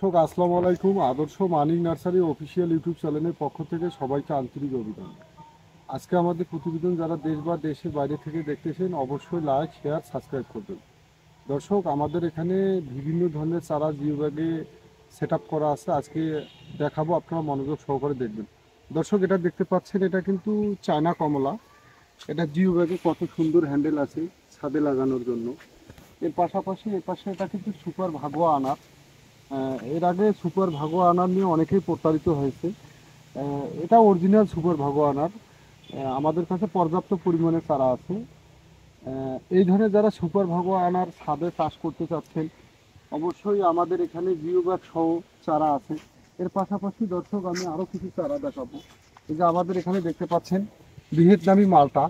দর্শক আসসালামু আলাইকুম। আদর্শ মানিক নার্সারি অফিসিয়াল ইউটিউব চ্যানেলের পক্ষ থেকে সবাইকে আন্তরিক অভিনন্দন। আজকে আমাদের প্রতিবেদন যারা দেশ বা দেশের বাইরে থেকে দেখতেছেন অবশ্যই লাইক শেয়ার সাবস্ক্রাইব করবেন। দর্শক আমাদের এখানে বিভিন্ন ধরনের চারা জিও ব্যাগে সেট আপ করা আছে, আজকে দেখাবো, আপনারা মনোযোগ সহকারে দেখবেন। দর্শক এটা দেখতে পাচ্ছেন, এটা কিন্তু চায়না কমলা। এটা জিও ব্যাগে কত সুন্দর হ্যান্ডেল আছে ছাদে লাগানোর জন্য। এর পাশাপাশি এর পাশে এটা কিন্তু সুপার ভাগোয়া আনার। এর আগে সুপার ভাগোয়া আনার নিয়ে অনেকেই প্রতারিত হয়েছে। এটা অরিজিনাল সুপার ভাগোয়া আনার। আমাদের কাছে পর্যাপ্ত পরিমাণে চারা আছে। এই ধরনের যারা সুপার ভাগোয়া আনার ছাদে চাষ করতে চাচ্ছেন অবশ্যই আমাদের এখানে জিও ব্যাগ সহ চারা আছে। এর পাশাপাশি দর্শক আমি আরও কিছু চারা দেখাবো। এই যে আমাদের এখানে দেখতে পাচ্ছেন ভিয়েতনামি মালটা,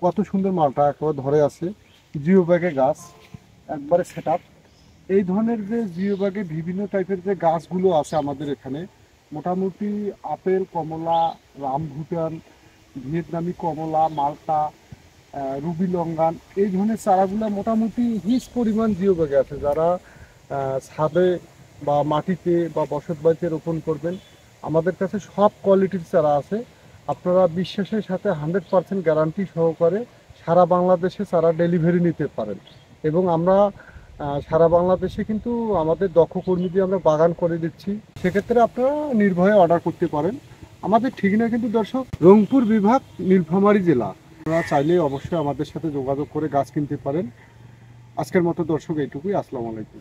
কত সুন্দর মালটা একেবারে ধরে আছে। জিও ব্যাগে গাছ একবারে সেট আপ। এই ধরনের যে জিও ব্যাগে বিভিন্ন টাইপের যে গাছগুলো আছে আমাদের এখানে, মোটামুটি আপেল, কমলা, রামভুটান, ভিয়েতনামি কমলা, মালটা, রুবি লঙ্গান, এই ধরনের চারাগুলো মোটামুটি হিউজ পরিমাণ জিও ব্যাগে আছে। যারা ছাদে বা মাটিতে বা বসত বাড়িতে রোপণ করবেন, আমাদের কাছে সব কোয়ালিটির চারা আছে। আপনারা বিশ্বাসের সাথে 100% গ্যারান্টি সহকারে সারা বাংলাদেশে চারা ডেলিভারি নিতে পারেন। এবং আমরা সারা বাংলাদেশে কিন্তু আমাদের দক্ষ কর্মী দিয়ে আমরা বাগান করে দিচ্ছি। সেক্ষেত্রে আপনারা নির্ভয়ে অর্ডার করতে পারেন। আমাদের ঠিকানা কিন্তু দর্শক রংপুর বিভাগ, নীলফামারী জেলা। আপনারা চাইলে অবশ্যই আমাদের সাথে যোগাযোগ করে গাছ কিনতে পারেন। আজকের মতো দর্শক এইটুকুই। আসসালামু আলাইকুম।